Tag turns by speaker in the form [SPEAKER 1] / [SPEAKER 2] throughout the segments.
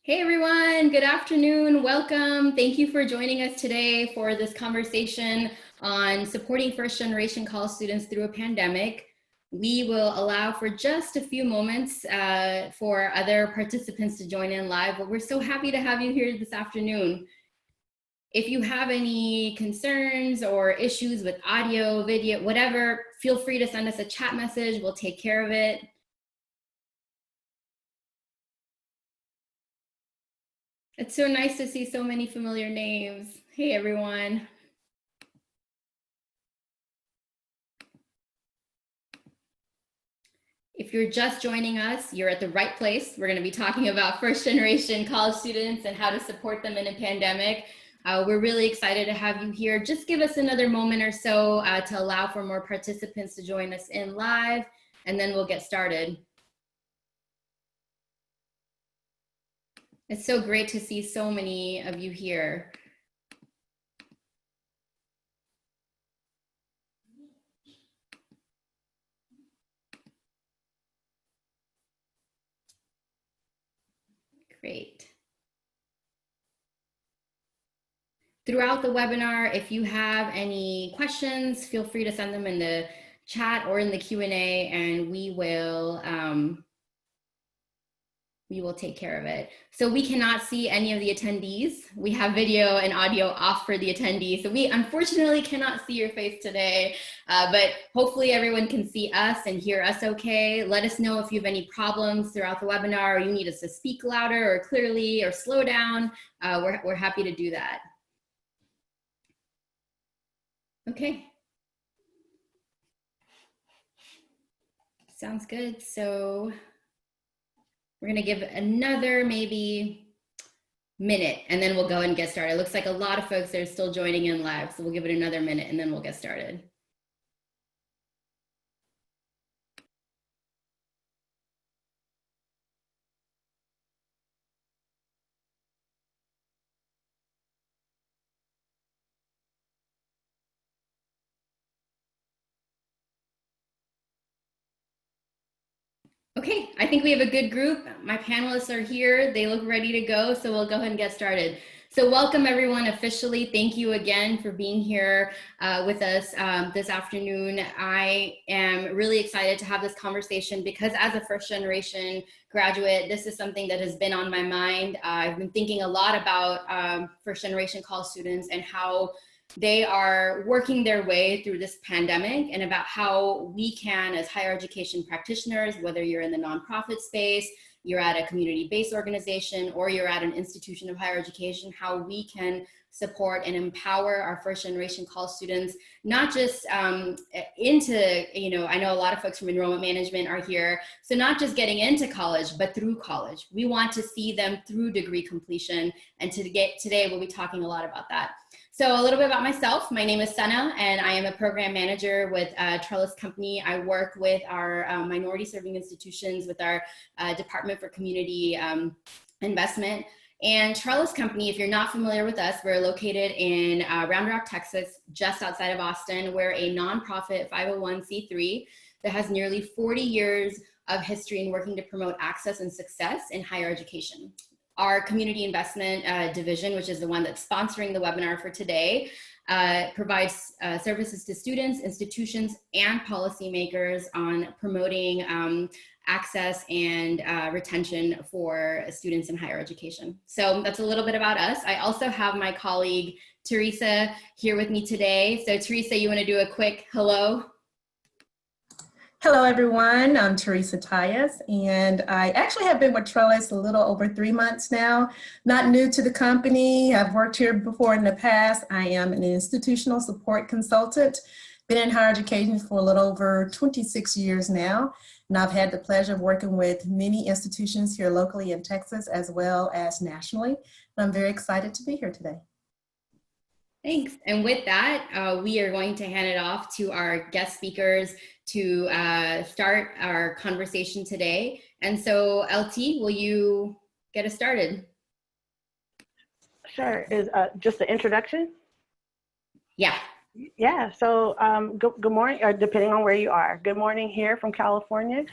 [SPEAKER 1] Hey everyone, good afternoon, welcome. Thank you for joining us today for this conversation on supporting first generation college students through a pandemic. We will allow for just a few moments for other participants to join in live, but we're so happy to have you here this afternoon. If you have any concerns or issues with audio, video, whatever, feel free to send us a chat message, we'll take care of it. It's so nice to see so many familiar names. Hey, everyone. If you're just joining us, you're at the right place. We're going to be talking about first generation college students and how to support them in a pandemic. We're really excited to have you here. Just give us another moment or so to allow for more participants to join us in live, and then we'll get started. It's so great to see so many of you here. Great. Throughout the webinar, if you have any questions, feel free to send them in the chat or in the Q&A, and we will take care of it. So we cannot see any of the attendees. We have video and audio off for the attendees. So we unfortunately cannot see your face today, but hopefully everyone can see us and hear us okay. Let us know if you have any problems throughout the webinar, or you need us to speak louder or clearly or slow down. We're happy to do that. Okay. Sounds good. So we're going to give another maybe minute and then we'll go and get started. It looks like a lot of folks are still joining in live, so we'll give it another minute and then we'll get started. Okay, I think we have a good group. My panelists are here. They look ready to go, so we'll go ahead and get started. So welcome everyone officially. Thank you again for being here with us this afternoon. I am really excited to have this conversation because as a first generation graduate, this is something that has been on my mind. I've been thinking a lot about first generation college students and how they are working their way through this pandemic, and about how we can, as higher education practitioners, whether you're in the nonprofit space, you're at a community-based organization, or you're at an institution of higher education, how we can support and empower our first generation college students, not just into, I know a lot of folks from enrollment management are here, so not just getting into college, but through college. We want to see them through degree completion, and today we'll be talking a lot about that. So a little bit about myself. My name is Sana, and I am a program manager with Trellis Company. I work with our minority serving institutions with our Department for Community Investment. And Trellis Company, if you're not familiar with us, we're located in Round Rock, Texas, just outside of Austin. We're a nonprofit 501c3 that has nearly 40 years of history in working to promote access and success in higher education. Our community investment division, which is the one that's sponsoring the webinar for today, provides services to students, institutions, and policymakers on promoting access and retention for students in higher education. So that's a little bit about us. I also have my colleague, Teresa, here with me today. So Teresa, you want to do a quick hello?
[SPEAKER 2] Hello, everyone. I'm Teresa Tyus, and I actually have been with Trellis a little over 3 months now. Not new to the company. I've worked here before in the past. I am an institutional support consultant. Been in higher education for a little over 26 years now, and I've had the pleasure of working with many institutions here locally in Texas as well as nationally. And I'm very excited to be here today.
[SPEAKER 1] Thanks. And with that, we are going to hand it off to our guest speakers to start our conversation today. And so LT, will you get us started?
[SPEAKER 3] Sure. Is just the introduction?
[SPEAKER 1] Yeah.
[SPEAKER 3] Yeah, so good morning, or depending on where you are. Good morning here from California.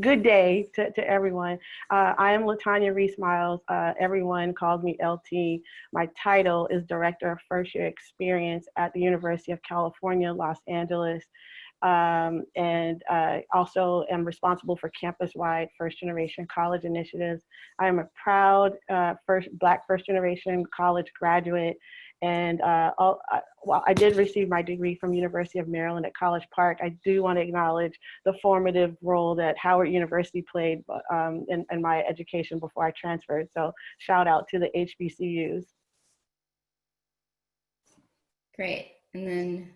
[SPEAKER 3] Good day to everyone. I am Latanya Reese Miles. Everyone calls me LT. My title is Director of First Year Experience at the University of California, Los Angeles. And also am responsible for campus-wide first-generation college initiatives. I am a proud Black first-generation college graduate, and while I did receive my degree from University of Maryland at College Park, I do want to acknowledge the formative role that Howard University played in my education before I transferred. So shout out to the HBCUs.
[SPEAKER 1] Great. And then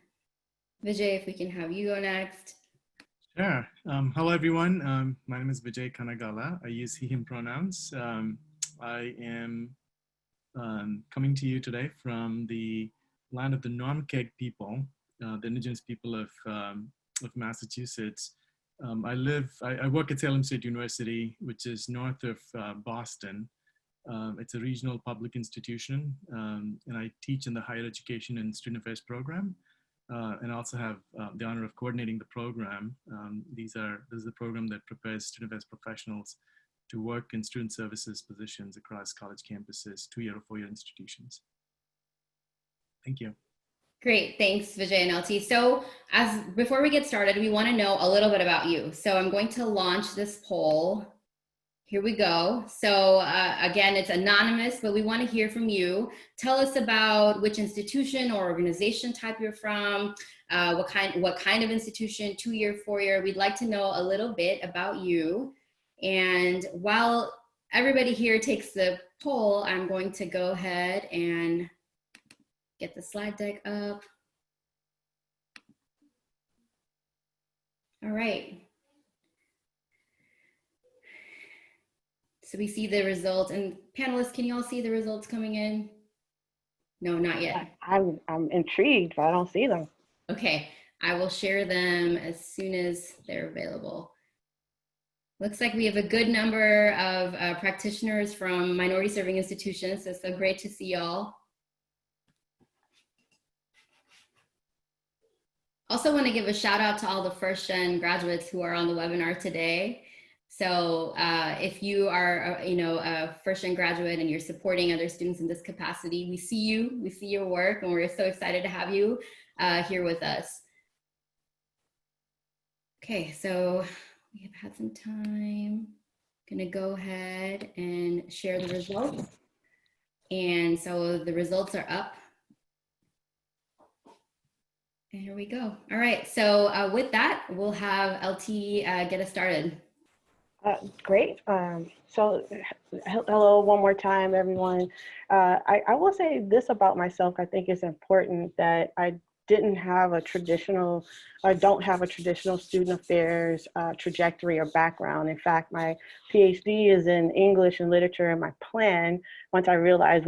[SPEAKER 1] Vijay, if we can have you go next.
[SPEAKER 4] Sure. Hello, everyone. My name is Vijay Kanagala. I use he, him pronouns. I am coming to you today from the land of the Noamkeg people, the indigenous people of Massachusetts. I work at Salem State University, which is north of Boston. It's a regional public institution, and I teach in the higher education and student affairs program. And also have the honor of coordinating the program. This is a program that prepares student affairs professionals to work in student services positions across college campuses, 2-year or 4-year institutions. Thank you.
[SPEAKER 1] Great, thanks Vijay and LT. So before we get started, we want to know a little bit about you. So I'm going to launch this poll. Here we go. So again, it's anonymous, but we want to hear from you. Tell us about which institution or organization type you're from, what kind of institution, 2-year, 4-year. We'd like to know a little bit about you. And while everybody here takes the poll, I'm going to go ahead and get the slide deck up. All right. So we see the results, and panelists, can you all see the results coming in? No, not yet.
[SPEAKER 3] I'm intrigued, but I don't see them.
[SPEAKER 1] Okay, I will share them as soon as they're available. Looks like we have a good number of practitioners from minority serving institutions. So great to see y'all. Also want to give a shout out to all the first gen graduates who are on the webinar today. So if you are, a first-gen graduate and you're supporting other students in this capacity, we see you, we see your work, and we're so excited to have you here with us. Okay, so we have had some time. I'm gonna go ahead and share the results. And so the results are up. And here we go. All right, so with that, we'll have LT get us started.
[SPEAKER 3] Great. So hello one more time, everyone. I will say this about myself. I think it's important that I don't have a traditional student affairs trajectory or background. In fact, my PhD is in English and literature, and my plan, once I realized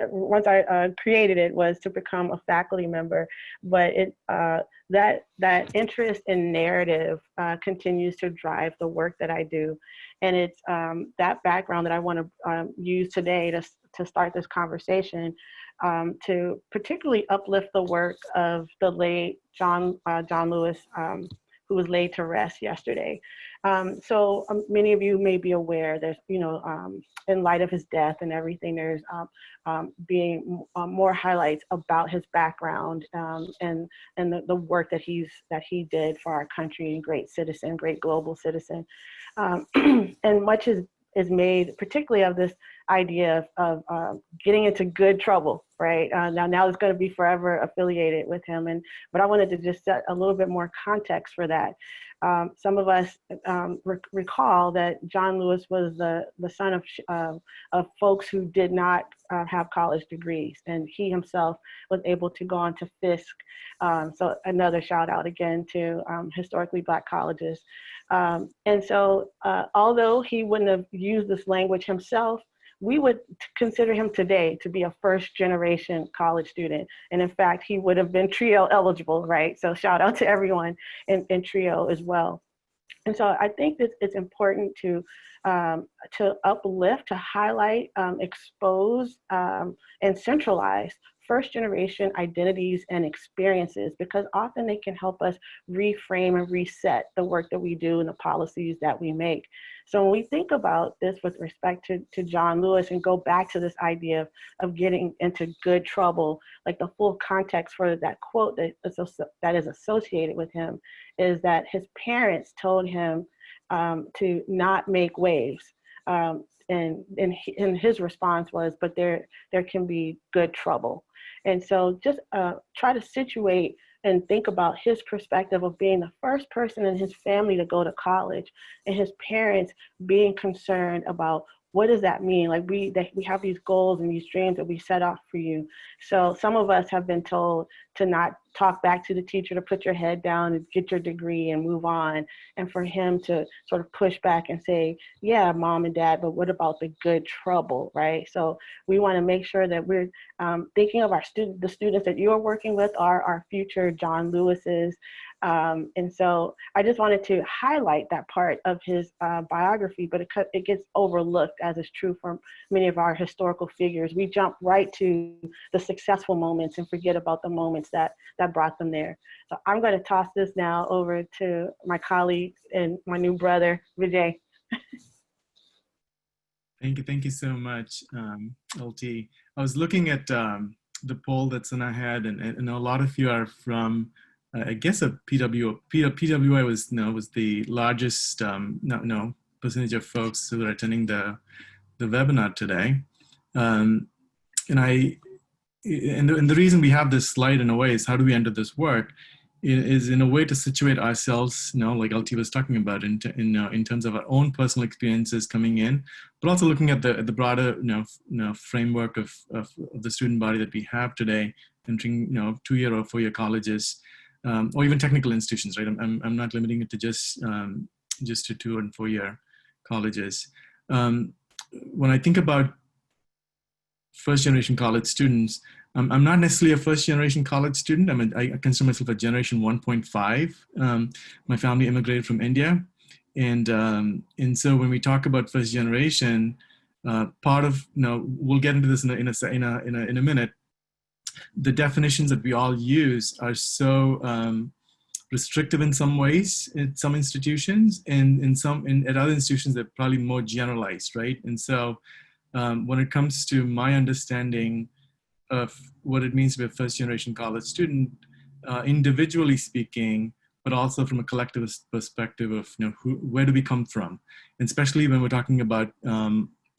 [SPEAKER 3] once I created it, was to become a faculty member. But that interest in narrative continues to drive the work that I do. And it's that background that I want to use today to start this conversation, to particularly uplift the work of the late John Lewis, who was laid to rest yesterday. So many of you may be aware, there's, in light of his death and everything, there's being more highlights about his background and the work that he did for our country, great citizen, great global citizen. And much is made, particularly of this idea of getting into good trouble, right? Now it's going to be forever affiliated with him, but I wanted to just set a little bit more context for that. Some of us recall that John Lewis was the son of folks who did not have college degrees, and he himself was able to go on to Fisk. So another shout out again to historically Black colleges. And so although he wouldn't have used this language himself, we would consider him today to be a first generation college student. And in fact, he would have been TRIO eligible, right? So shout out to everyone in TRIO as well. And so I think that it's important to uplift, to highlight, expose, and centralize first generation identities and experiences, because often they can help us reframe and reset the work that we do and the policies that we make. So when we think about this with respect to John Lewis and go back to this idea of getting into good trouble, like the full context for that quote that is associated with him is that his parents told him to not make waves. And his response was, but there can be good trouble. And so just try to situate and think about his perspective of being the first person in his family to go to college and his parents being concerned about what does that mean? Like we have these goals and these dreams that we set off for you. So some of us have been told to not talk back to the teacher, to put your head down and get your degree and move on. And for him to sort of push back and say, yeah, mom and dad, but what about the good trouble, right? So we want to make sure that we're thinking of the students that you're working with are our future John Lewis's. And so I just wanted to highlight that part of his biography, but it gets overlooked, as is true for many of our historical figures. We jump right to the successful moments and forget about the moments that brought them there. So I'm going to toss this now over to my colleague and my new brother, Vijay.
[SPEAKER 4] Thank you so much, LT. I was looking at the poll that Sana had, and a lot of you are from, I guess, a PWI was the largest percentage of folks who are attending the webinar today, and the reason we have this slide in a way is how do we enter this work is in a way to situate ourselves, like LT was talking about, in terms of our own personal experiences coming in, but also looking at the broader framework of the student body that we have today, entering 2-year or 4-year colleges, or even technical institutions, right? I'm not limiting it to just to 2 and 4-year colleges. When I think about first generation college students, I'm not necessarily a first generation college student. I consider myself a generation 1.5. My family immigrated from India. And so when we talk about first generation, part of, we'll get into this in a minute. The definitions that we all use are so restrictive in some ways in some institutions, and at other institutions they're probably more generalized, right? And so when it comes to my understanding of what it means to be a first generation college student, individually speaking, but also from a collectivist perspective of where do we come from, and especially when we're talking about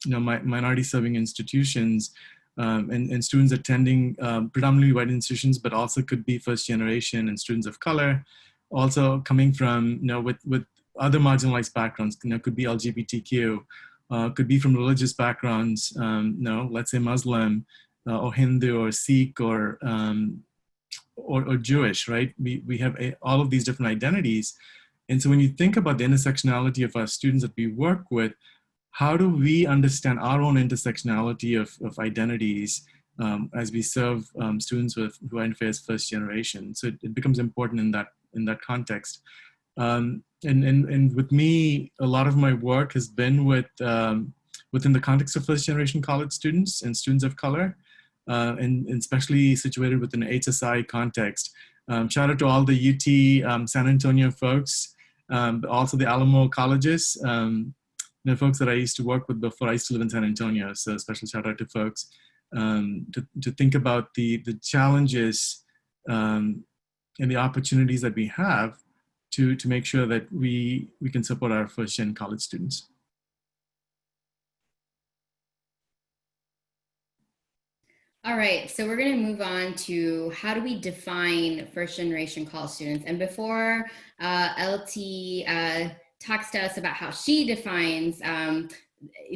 [SPEAKER 4] minority serving institutions, and students attending predominantly white institutions, but also could be first generation and students of color, also coming from with other marginalized backgrounds, could be LGBTQ, could be from religious backgrounds, let's say Muslim, or Hindu, or Sikh, or Jewish, right? We have all of these different identities. And so when you think about the intersectionality of our students that we work with, how do we understand our own intersectionality of identities as we serve students who identify as first generation? So it becomes important in that context. And with me, a lot of my work has been within the context of first generation college students and students of color, and especially situated within an HSI context. Shout out to all the UT San Antonio folks, but also the Alamo colleges, folks that I used to work with before I used to live in San Antonio. So special shout out to folks to think about the challenges and the opportunities that we have to make sure that we can support our first gen college students.
[SPEAKER 1] All right, so we're going to move on to how do we define first generation college students. And before LT talks to us about how she defines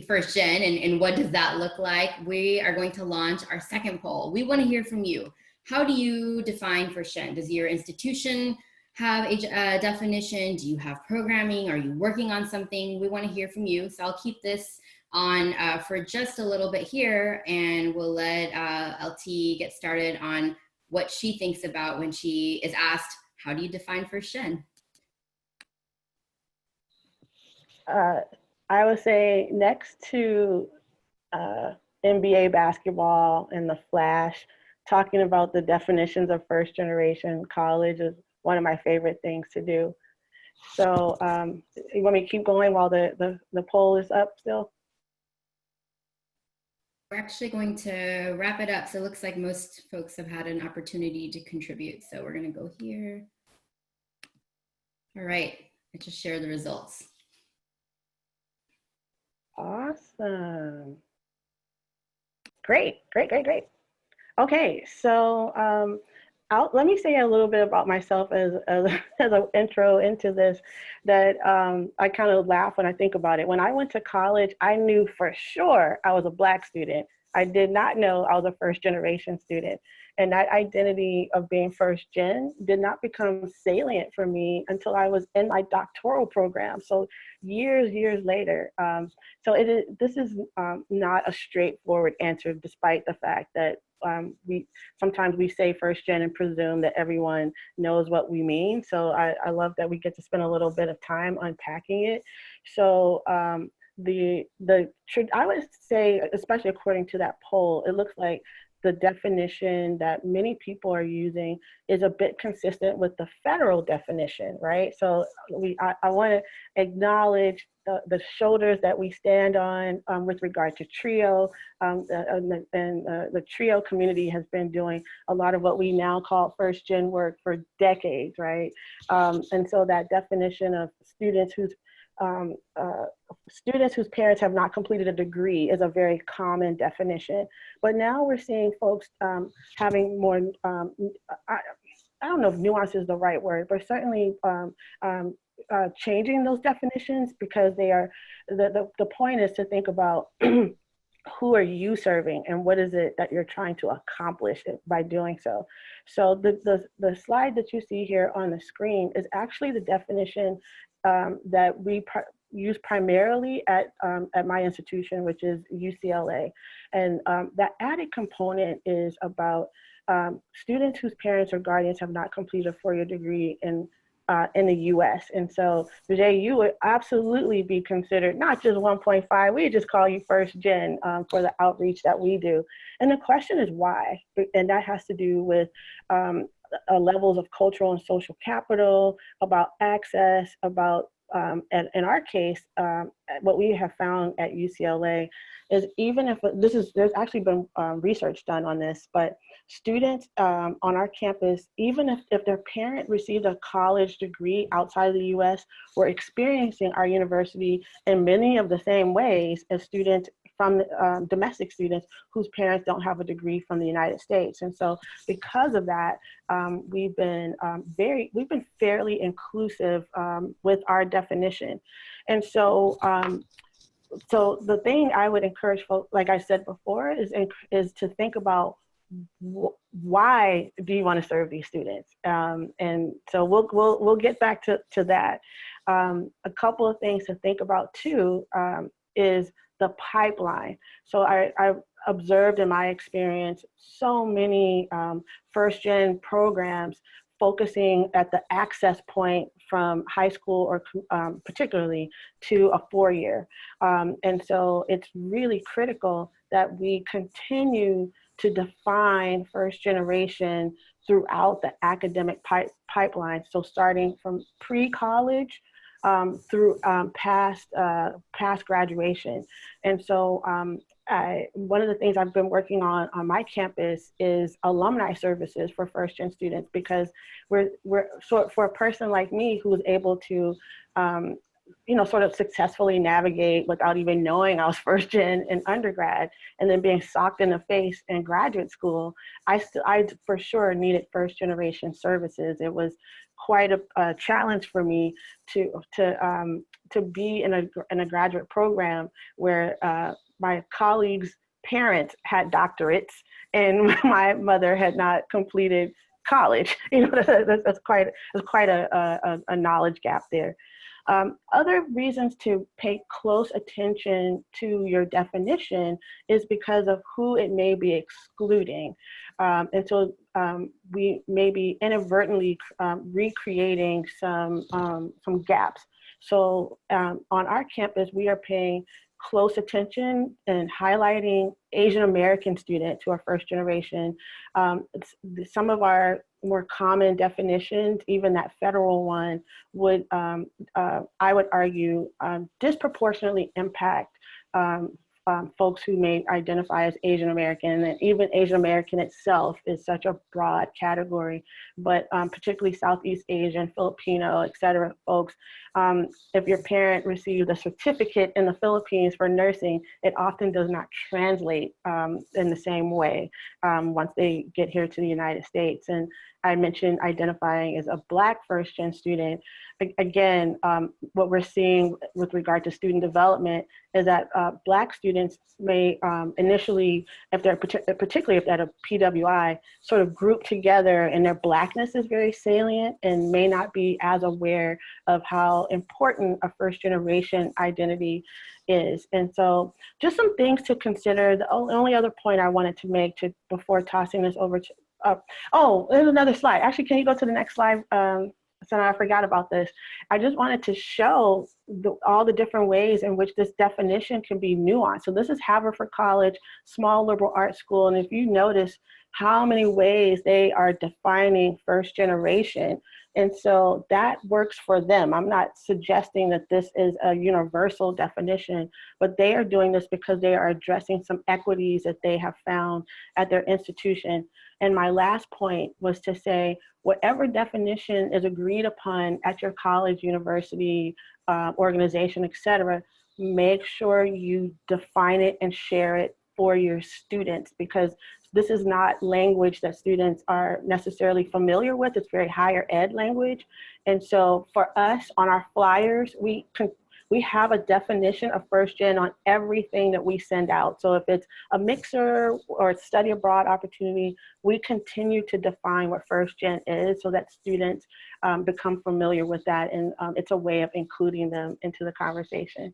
[SPEAKER 1] first gen and what does that look like, we are going to launch our second poll. We want to hear from you. How do you define first gen? Does your institution have a definition? Do you have programming? Are you working on something? We want to hear from you. So I'll keep this on for just a little bit here, and we'll let LT get started on what she thinks about when she is asked, how do you define first gen?
[SPEAKER 3] I would say next to NBA basketball and the Flash talking about the definitions of first generation college is one of my favorite things to do. So you want me to keep going while the poll is up still?
[SPEAKER 1] We're actually going to wrap it up. So it looks like most folks have had an opportunity to contribute. So we're going to go here. All right, I just shared the results.
[SPEAKER 3] Awesome. Great. Okay, so let me say a little bit about myself as an intro into this, that I kind of laugh when I think about it. When I went to college, I knew for sure I was a Black student. I did not know I was a first generation student. And that identity of being first gen did not become salient for me until I was in my doctoral program. So years later. This is not a straightforward answer, despite the fact that sometimes we say first gen and presume that everyone knows what we mean. So I love that we get to spend a little bit of time unpacking it. So I would say, especially according to that poll, it looks like the definition that many people are using is a bit consistent with the federal definition, right? So I want to acknowledge the shoulders that we stand on with regard to TRIO, and the TRIO community has been doing a lot of what we now call first gen work for decades, right? And so that definition of students whose parents have not completed a degree is a very common definition. But now we're seeing folks having more, I don't know if nuance is the right word, but certainly changing those definitions, because they are, the point is to think about who are you serving and what is it that you're trying to accomplish by doing so. So the slide that you see here on the screen is actually the definition that we use primarily at my institution, which is UCLA. And that added component is about students whose parents or guardians have not completed a four-year degree in the US. And so, Vijay, you would absolutely be considered not just 1.5, we just call you first gen for the outreach that we do. And the question is why? And that has to do with levels of cultural and social capital, about access, about, and in our case, what we have found at UCLA is, even if there's actually been research done on this, but students on our campus, even if their parent received a college degree outside of the US, were experiencing our university in many of the same ways as students from domestic students whose parents don't have a degree from the United States. And so because of that, we've been fairly inclusive with our definition. And so, so the thing I would encourage folks, like I said before, is to think about why do you want to serve these students? And so we'll get back to that. A couple of things to think about too is the pipeline. So I've observed in my experience so many first gen programs focusing at the access point from high school or particularly to a four-year. And so it's really critical that we continue to define first generation throughout the academic pipeline. So starting from pre-college through past graduation. And so one of the things I've been working on my campus is alumni services for first gen students, because for a person like me who was able to sort of successfully navigate without even knowing I was first gen in undergrad, and then being socked in the face in graduate school, I for sure needed first generation services. It was quite a challenge for me to be in a graduate program where my colleagues' parents had doctorates and my mother had not completed college. That's quite a knowledge gap there. Other reasons to pay close attention to your definition is because of who it may be excluding. And so we may be inadvertently recreating some gaps. So on our campus, we are paying close attention and highlighting Asian American students who are first generation. Some of our more common definitions, even that federal one, would, I would argue, disproportionately impact folks who may identify as Asian American, and even Asian American itself is such a broad category, but particularly Southeast Asian, Filipino, et cetera, folks. If your parent received a certificate in the Philippines for nursing, it often does not translate in the same way once they get here to the United States. And I mentioned identifying as a Black first-gen student. Again, what we're seeing with regard to student development is that Black students may initially, if they're particularly if they're at a PWI, sort of group together, and their Blackness is very salient and may not be as aware of how important a first generation identity is. And so just some things to consider. The only other point I wanted to make before tossing this over to, oh, there's another slide. Actually, can you go to the next slide? So I forgot about this. I just wanted to show all the different ways in which this definition can be nuanced. So this is Haverford College, small liberal arts school. And if you notice how many ways they are defining first generation, and so that works for them. I'm not suggesting that this is a universal definition, but they are doing this because they are addressing some equities that they have found at their institution. And my last point was to say, whatever definition is agreed upon at your college, university, organization, et cetera, make sure you define it and share it for your students, because this is not language that students are necessarily familiar with. It's very higher ed language. And so for us on our flyers, we have a definition of first gen on everything that we send out. So if it's a mixer or a study abroad opportunity, we continue to define what first gen is so that students become familiar with that. And it's a way of including them into the conversation.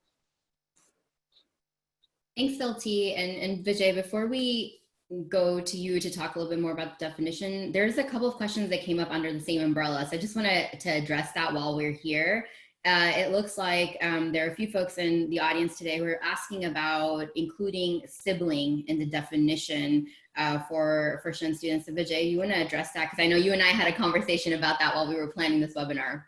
[SPEAKER 1] Thanks, LT. And Vijay, before we go to you to talk a little bit more about the definition, there's a couple of questions that came up under the same umbrella. So I just want to address that while we're here. It looks like there are a few folks in the audience today who are asking about including sibling in the definition for first-gen students. So Vijay, you want to address that? Because I know you and I had a conversation about that while we were planning this webinar.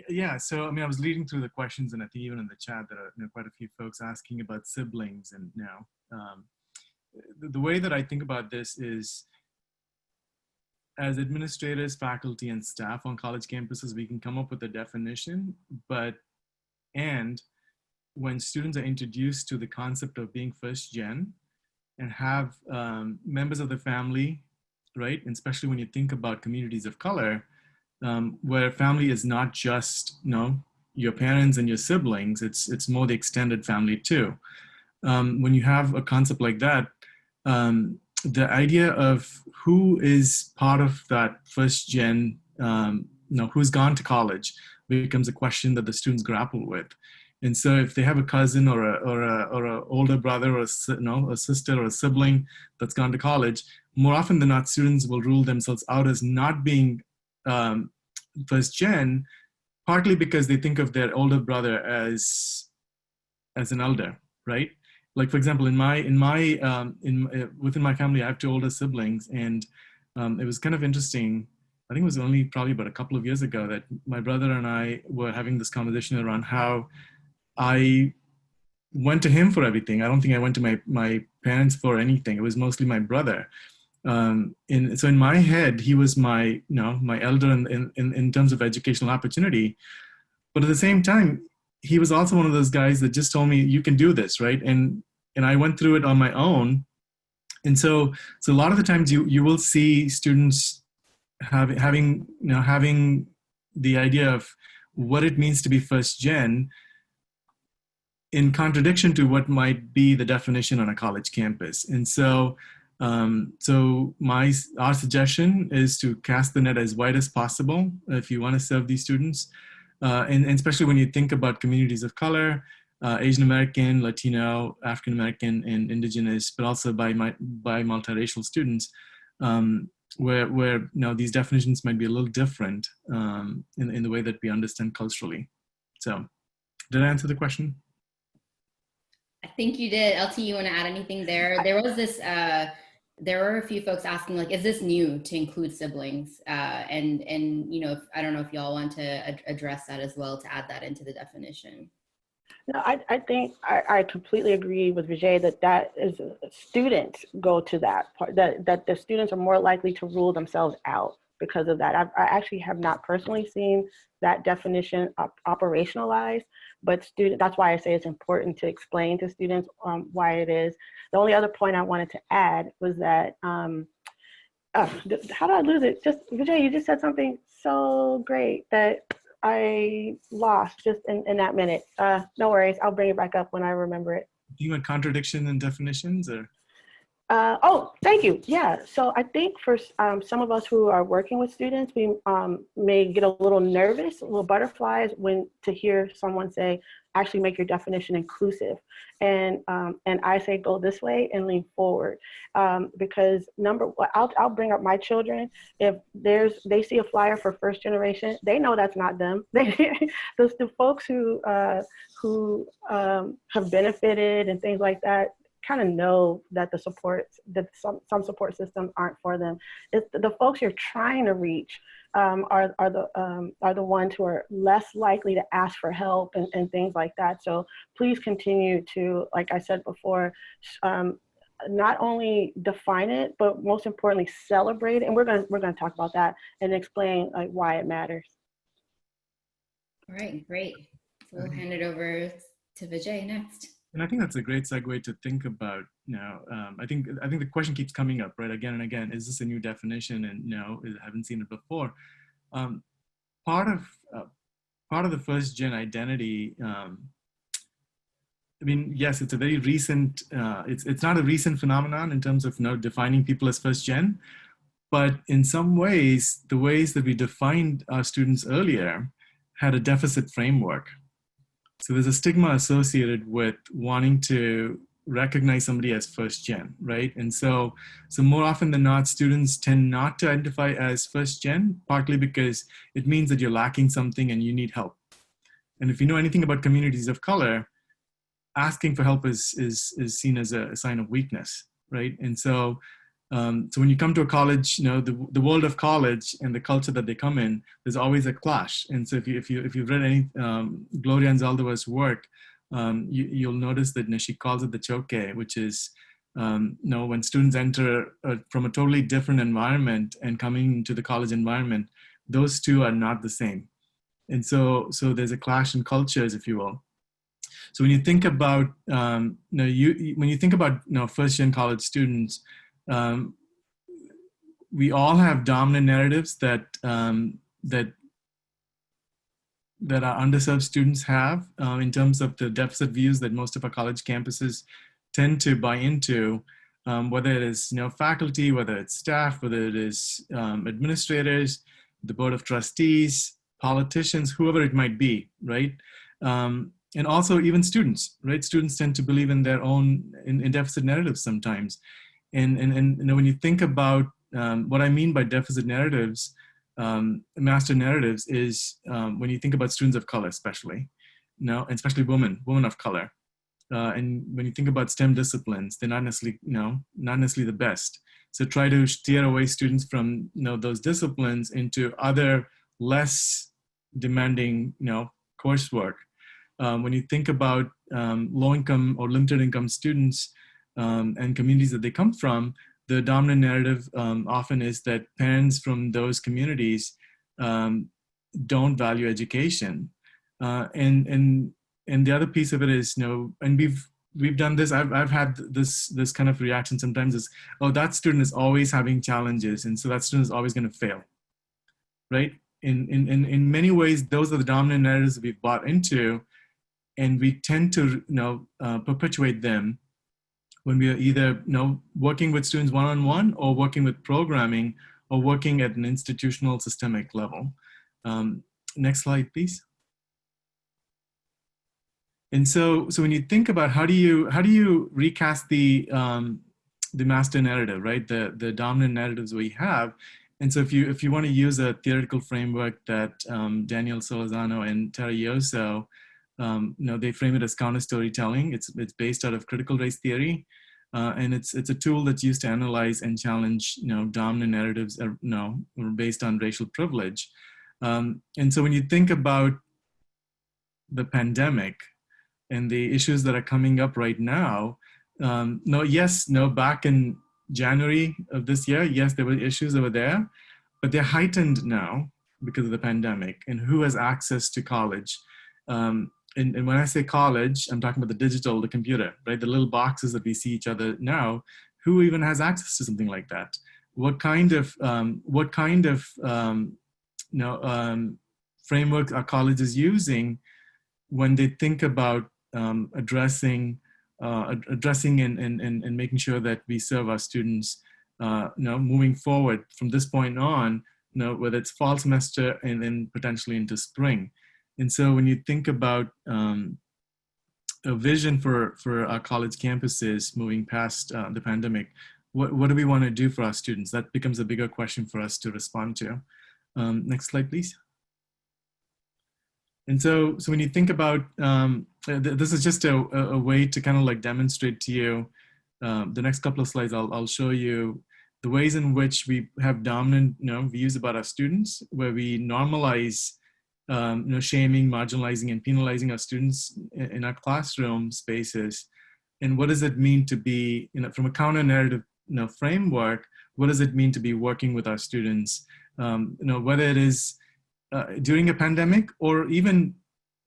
[SPEAKER 4] Yeah, so I mean, I was leading through the questions, and I think even in the chat there are quite a few folks asking about siblings. And the way that I think about this is, as administrators, faculty, and staff on college campuses, we can come up with a definition, and when students are introduced to the concept of being first gen and have members of the family, right, and especially when you think about communities of color, where family is not just your parents and your siblings, it's more the extended family too. When you have a concept like that, the idea of who is part of that first gen, who's gone to college, becomes a question that the students grapple with. And so if they have a cousin or a older brother or a sister or a sibling that's gone to college, more often than not, students will rule themselves out as not being first gen, partly because they think of their older brother as an elder, right? Like, for example, within my family, I have two older siblings, and it was kind of interesting. I think it was only probably about a couple of years ago that my brother and I were having this conversation around how I went to him for everything. I don't think I went to my parents for anything. It was mostly my brother. So in my head, he was my elder in terms of educational opportunity. But at the same time, he was also one of those guys that just told me, you can do this, right? And I went through it on my own. And so a lot of the times you will see students having the idea of what it means to be first gen in contradiction to what might be the definition on a college campus. And so our suggestion is to cast the net as wide as possible if you want to serve these students. And especially when you think about communities of color, Asian American, Latino, African American, and Indigenous, but also by multiracial students, where these definitions might be a little different in the way that we understand culturally. So, did I answer the question?
[SPEAKER 1] think you did. LT, you want to add anything there? There was this, there were a few folks asking, like, is this new to include siblings? And you know, I don't know if y'all want to address that as well, to add that into the definition.
[SPEAKER 3] No, I think I completely agree with Vijay that is students go to that part, that the students are more likely to rule themselves out because of that. I actually have not personally seen that definition operationalized, but that's why I say it's important to explain to students why it is. The only other point I wanted to add was that, how did I lose it? Just Vijay, you just said something so great that I lost just in that minute. No worries, I'll bring it back up when I remember it.
[SPEAKER 4] Do you want contradiction in definitions or?
[SPEAKER 3] Oh, thank you. Yeah, so I think for some of us who are working with students, we may get a little nervous, a little butterflies when to hear someone say, actually make your definition inclusive. And I say go this way and lean forward. Because I'll bring up my children. If they see a flyer for first generation, they know that's not them. The folks who have benefited and things like that kind of know that some support systems aren't for them. It's the folks you're trying to reach are the ones who are less likely to ask for help and things like that. So please continue to, like I said before, not only define it, but most importantly celebrate it. And we're gonna talk about that and explain like why it matters.
[SPEAKER 1] All right, great. So we'll hand it over to Vijay next.
[SPEAKER 4] And I think that's a great segue to think about now. I think the question keeps coming up, right, again and again. Is this a new definition? And no, I haven't seen it before. Part of the first gen identity. I mean, yes, it's a very recent. It's not a recent phenomenon in terms of defining people as first gen, but in some ways, the ways that we defined our students earlier had a deficit framework. So there's a stigma associated with wanting to recognize somebody as first gen, right? And so more often than not, students tend not to identify as first gen, partly because it means that you're lacking something and you need help. And if you know anything about communities of color, asking for help is seen as a sign of weakness, right? And so when you come to a college, the world of college and the culture that they come in, there's always a clash. And so if you've read any Gloria Anzaldua's work, you'll notice that she calls it the choke, which is when students enter from a totally different environment and coming into the college environment, those two are not the same. And so there's a clash in cultures, if you will. So when you think about when you think about first gen college students, we all have dominant narratives that that our underserved students have in terms of the deficit views that most of our college campuses tend to buy into, whether it is faculty, whether it's staff, whether it is administrators, the board of trustees, politicians, whoever it might be, right? And also even students, right? Students tend to believe in their own in deficit narratives sometimes. And when you think about what I mean by deficit narratives, master narratives is when you think about students of color, especially, and especially women of color. And when you think about STEM disciplines, they're not necessarily the best. So try to steer away students from those disciplines into other less demanding coursework. When you think about low-income or limited income students and communities that they come from, the dominant narrative often is that parents from those communities don't value education. And the other piece of it is, and we've done this, I've had this kind of reaction sometimes is, oh, that student is always having challenges, and so that student is always going to fail, right? In many ways, those are the dominant narratives that we've bought into, and we tend to perpetuate them when we are either working with students one-on-one or working with programming or working at an institutional systemic level. Next slide, please. And so when you think about how do you recast the master narrative, right? The dominant narratives we have. And so if you want to use a theoretical framework that Daniel Solozano and Tara Yoso they frame it as counter storytelling. It's based out of critical race theory, and it's a tool that's used to analyze and challenge dominant narratives based on racial privilege. And so when you think about the pandemic and the issues that are coming up right now, back in January of this year, yes, there were issues that were there, but they're heightened now because of the pandemic and who has access to college. And when I say college, I'm talking about the digital, the computer, right? The little boxes that we see each other now. Who even has access to something like that? What kind of framework are colleges using when they think about addressing and making sure that we serve our students, moving forward from this point on, whether it's fall semester and then potentially into spring. And so when you think about a vision for our college campuses moving past the pandemic, what do we want to do for our students? That becomes a bigger question for us to respond to. Next slide, please. And so when you think about, this is just a way to kind of like demonstrate to you, the next couple of slides, I'll show you the ways in which we have dominant views about our students, where we normalize shaming, marginalizing, and penalizing our students in our classroom spaces. And what does it mean to be, from a counter narrative framework, what does it mean to be working with our students? Whether it is during a pandemic, or even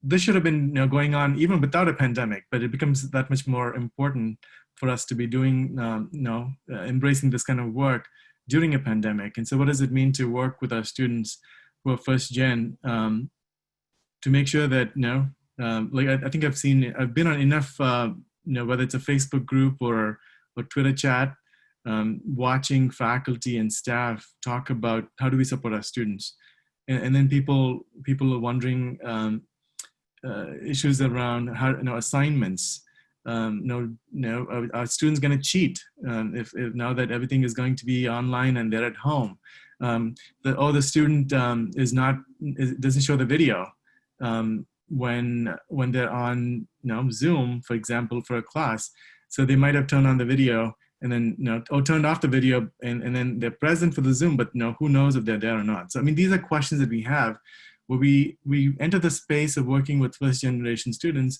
[SPEAKER 4] this should have been going on even without a pandemic, but it becomes that much more important for us to be doing, embracing this kind of work during a pandemic. And so what does it mean to work with our students who are first gen, to make sure that, I think I've been on enough, whether it's a Facebook group or Twitter chat, watching faculty and staff talk about how do we support our students. And then people are wondering issues around how, assignments. Are students going to cheat if now that everything is going to be online and they're at home? The student doesn't show the video when they're on Zoom, for example, for a class. So they might have turned on the video and then turned off the video, and then they're present for the Zoom, but who knows if they're there or not. So I mean, these are questions that we have where we enter the space of working with first generation students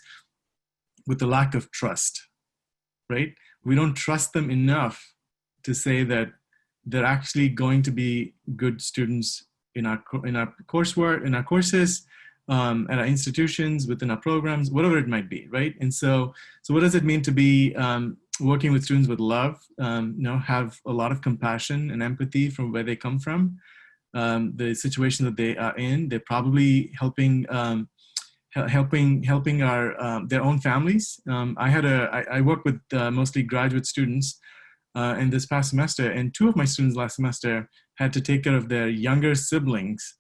[SPEAKER 4] with the lack of trust, right? We don't trust them enough to say that they're actually going to be good students in our coursework, in our courses, at our institutions, within our programs, whatever it might be, right? And so what does it mean to be working with students with love, have a lot of compassion and empathy from where they come from, the situation that they are in? They're probably helping their own families. I work with mostly graduate students in this past semester, and two of my students last semester had to take care of their younger siblings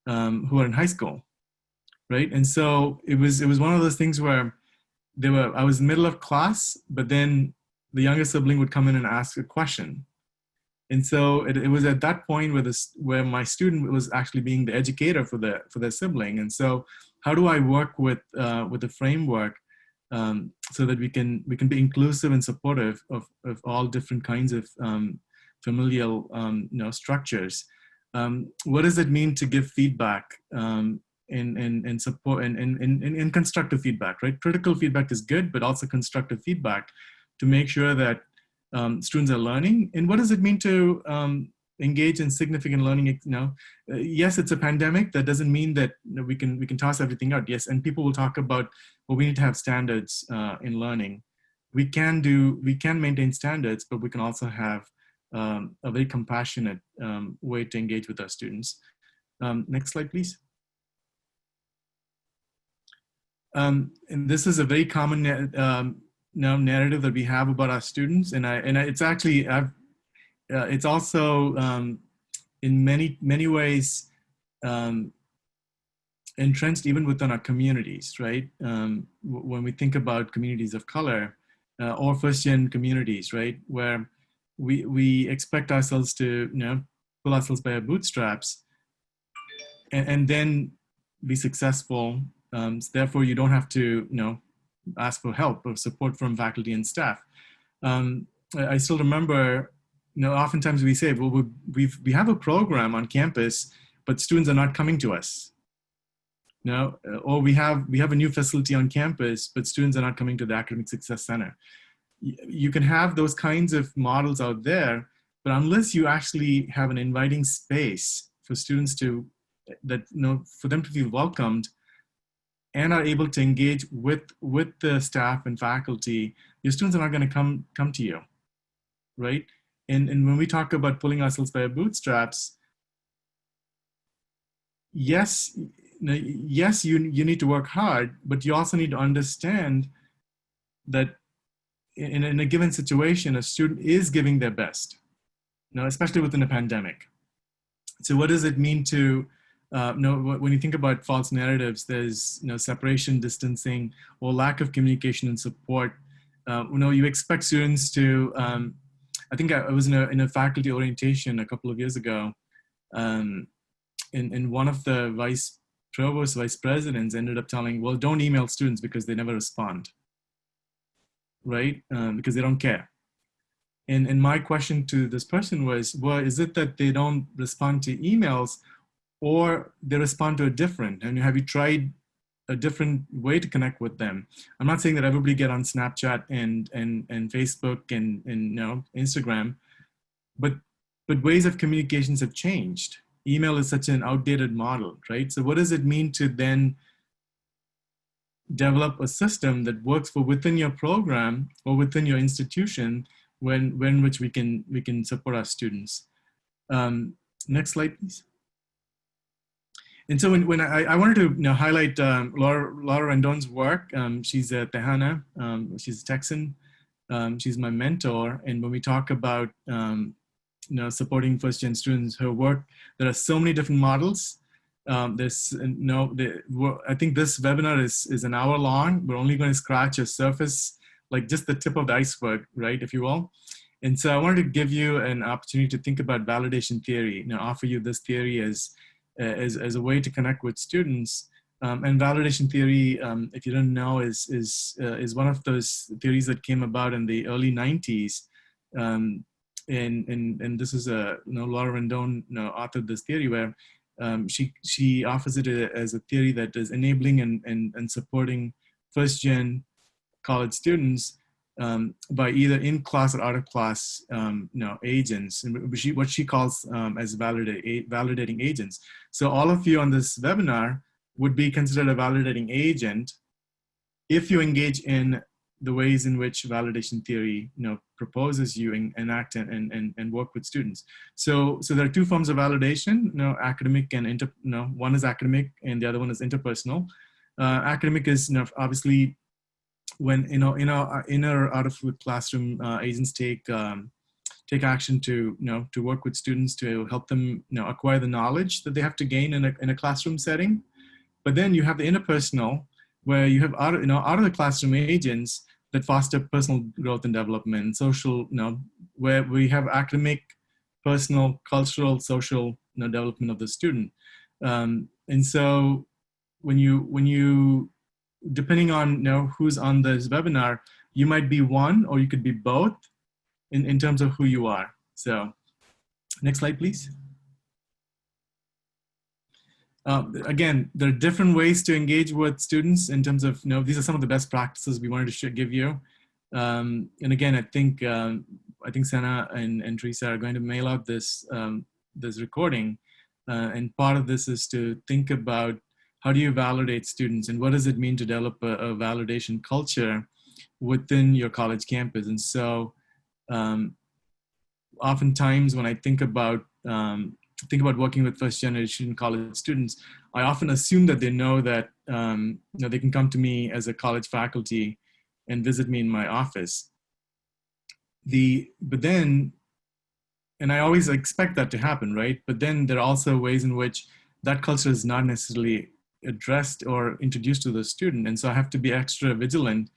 [SPEAKER 4] who are in high school, right? And so it was one of those things where I was in the middle of class, but then the younger sibling would come in and ask a question. And so it was at that point where my student was actually being the educator for their sibling. And so how do I work with the framework so that we can be inclusive and supportive of all different kinds of familial structures? What does it mean to give feedback and support and constructive feedback, right? Critical feedback is good, but also constructive feedback to make sure that students are learning. And what does it mean to engage in significant learning? Yes, it's a pandemic. That doesn't mean that we can toss everything out. Yes, and people will talk about, well, we need to have standards in learning. We can maintain standards, but we can also have a very compassionate way to engage with our students. Next slide, please. And this is a very common narrative that we have about our students, and it's actually it's also in many ways entrenched even within our communities, right? When we think about communities of color or first-gen communities, right, where we expect ourselves to pull ourselves by our bootstraps and then be successful So therefore, you don't have to, ask for help or support from faculty and staff. I still remember, oftentimes we say, well, we have a program on campus, but students are not coming to us. Or we have a new facility on campus, but students are not coming to the Academic Success Center. You can have those kinds of models out there, but unless you actually have an inviting space for students to, for them to feel welcomed and are able to engage with the staff and faculty, your students are not going to come to you, right? And when we talk about pulling ourselves by our bootstraps, yes, you need to work hard, but you also need to understand that in a given situation, a student is giving their best, especially within a pandemic. So what does it mean to, when you think about false narratives, there's, separation, distancing, or lack of communication and support. You expect students to, I think I was in a faculty orientation a couple of years ago, and one of the vice presidents ended up telling, well, don't email students because they never respond, right? Because they don't care. And my question to this person was, well, is it that they don't respond to emails or they respond to a different? And have you tried a different way to connect with them? I'm not saying that everybody get on Snapchat and Facebook and Instagram, but ways of communications have changed. Email is such an outdated model, right? So what does it mean to then develop a system that works for within your program or within your institution which we can support our students? Next slide, please. And so when I wanted to highlight Laura Rendon's work. She's a Tejana, she's a Texan. She's my mentor. And when we talk about supporting first-gen students, her work, there are so many different models. I think this webinar is an hour long. We're only going to scratch a surface, like just the tip of the iceberg, right, if you will. And so I wanted to give you an opportunity to think about validation theory, offer you this theory as a way to connect with students. And validation theory, if you don't know, is one of those theories that came about in the early 90s. And this is Laura Rendon authored this theory where she offers it as a theory that is enabling and supporting first-gen college students by either in-class or out-of-class agents, and what she calls as validating agents. So all of you on this webinar would be considered a validating agent if you engage in the ways in which validation theory proposes you enact and work with students. So there are two forms of validation, academic and one is academic and the other one is interpersonal. Academic is obviously when in or out of the classroom agents take action to work with students to help them acquire the knowledge that they have to gain in a classroom setting. But then you have the interpersonal, where you have out of the classroom agents that foster personal growth and development, social, where we have academic, personal, cultural, social development of the student. And so when you depending on who's on this webinar, you might be one or you could be both in terms of who you are. So next slide, please. Again, there are different ways to engage with students in terms of, these are some of the best practices we wanted to give you. And again, I think Sana and Teresa are going to mail out this recording. And part of this is to think about how do you validate students and what does it mean to develop a validation culture within your college campus. And so oftentimes when I think about working with first generation college students, I often assume that they know that they can come to me as a college faculty and visit me in my office. But then, and I always expect that to happen, right? But then there are also ways in which that culture is not necessarily addressed or introduced to the student. And so I have to be extra vigilant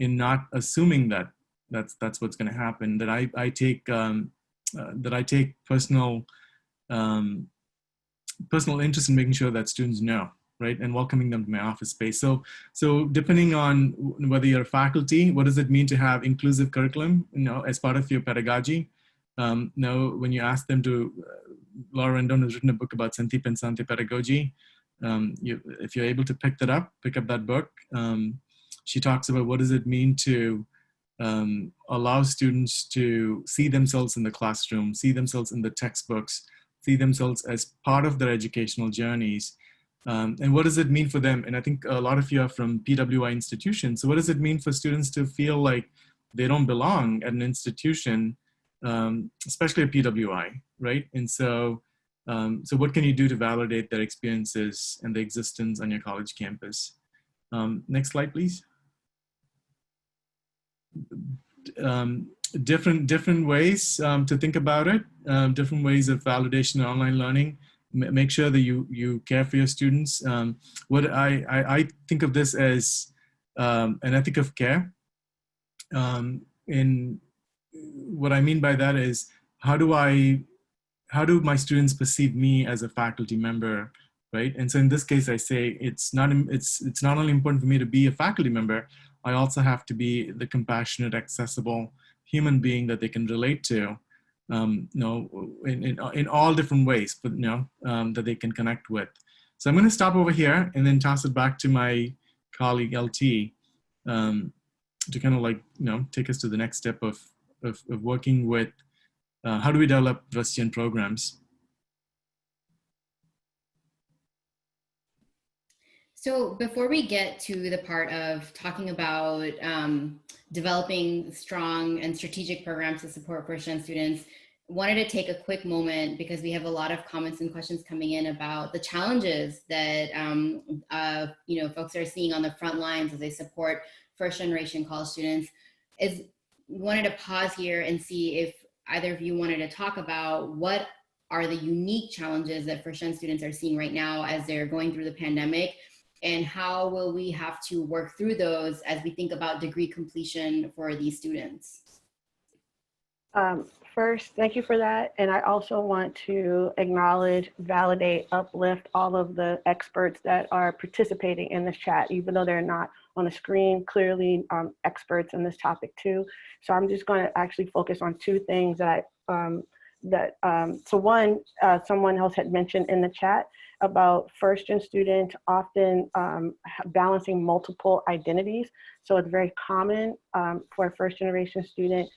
[SPEAKER 4] in not assuming that that's what's going to happen, that I take personal interest in making sure that students know right? And welcoming them to my office space. So depending on whether you're faculty, what does it mean to have inclusive curriculum, as part of your pedagogy? When you ask them to, Laura Rendon has written a book about Senti Pensante pedagogy. If you're able to pick up that book, she talks about what does it mean to allow students to see themselves in the classroom, see themselves in the textbooks, see themselves as part of their educational journeys. And what does it mean for them? And I think a lot of you are from PWI institutions. So what does it mean for students to feel like they don't belong at an institution, especially a PWI, right? And so what can you do to validate their experiences and the existence on your college campus? Next slide, please. Different ways to think about it, different ways of validation and online learning. Make sure that you care for your students. What I think of this as an ethic of care. In what I mean by that is, how do my students perceive me as a faculty member, right? And so in this case, I say it's not only important for me to be a faculty member, I also have to be the compassionate, accessible human being that they can relate to, in all different ways, but that they can connect with. So I'm going to stop over here and then toss it back to my colleague LT to kind of take us to the next step of working with how do we develop Western programs.
[SPEAKER 1] So before we get to the part of talking about developing strong and strategic programs to support first-gen students, wanted to take a quick moment because we have a lot of comments and questions coming in about the challenges that folks are seeing on the front lines as they support first-generation college students. Wanted to pause here and see if either of you wanted to talk about what are the unique challenges that first-gen students are seeing right now as they're going through the pandemic, and how will we have to work through those as we think about degree completion for these students?
[SPEAKER 3] First, thank you for that. And I also want to acknowledge, validate, uplift all of the experts that are participating in this chat, even though they're not on the screen, clearly experts in this topic too. So I'm just going to actually focus on two things that one, someone else had mentioned in the chat about first-gen students often balancing multiple identities. So it's very common for a first-generation student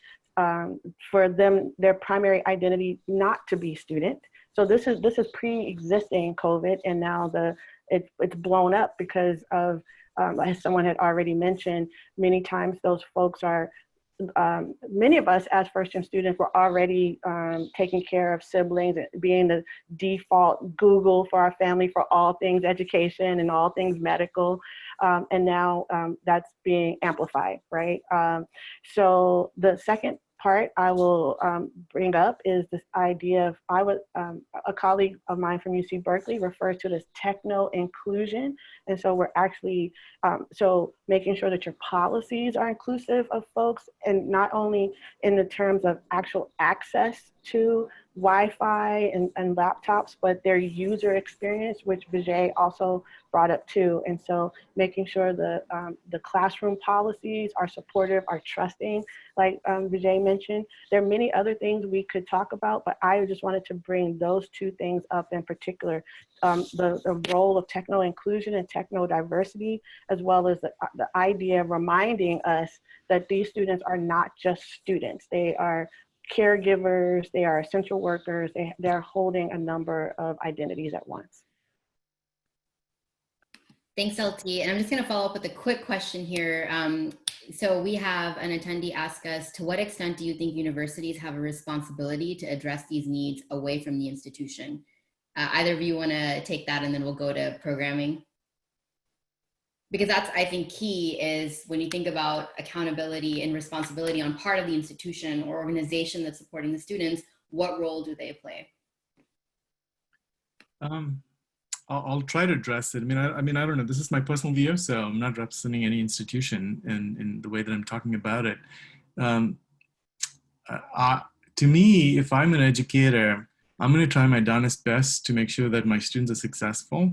[SPEAKER 3] for them, their primary identity not to be student. So this is pre-existing COVID, and now it's blown up because of, as someone had already mentioned, many times those folks are, many of us as first-gen students were already taking care of siblings, being the default Google for our family for all things education and all things medical. And now that's being amplified, right? So the second part I will bring up is this idea of, a colleague of mine from UC Berkeley refers to this techno inclusion. And so we're actually, so making sure that your policies are inclusive of folks, and not only in the terms of actual access to Wi-Fi and laptops, but their user experience, which Vijay also brought up too. And so making sure the classroom policies are supportive, are trusting, like Vijay mentioned. There are many other things we could talk about, but I just wanted to bring those two things up in particular. The role of techno inclusion and techno diversity, as well as the idea of reminding us that these students are not just students. They are caregivers, they are essential workers, they're holding a number of identities at once.
[SPEAKER 1] Thanks, LT. And I'm just going to follow up with a quick question here. So we have an attendee ask us, to what extent do you think universities have a responsibility to address these needs away from the institution? Either of you want to take that, and then we'll go to programming? Because that's, I think, key is when you think about accountability and responsibility on part of the institution or organization that's supporting the students, what role do they play?
[SPEAKER 4] I'll try to address it. I mean, I don't know. This is my personal view, so I'm not representing any institution in the way that I'm talking about it. To me, if I'm an educator, I'm going to try my darnest best to make sure that my students are successful.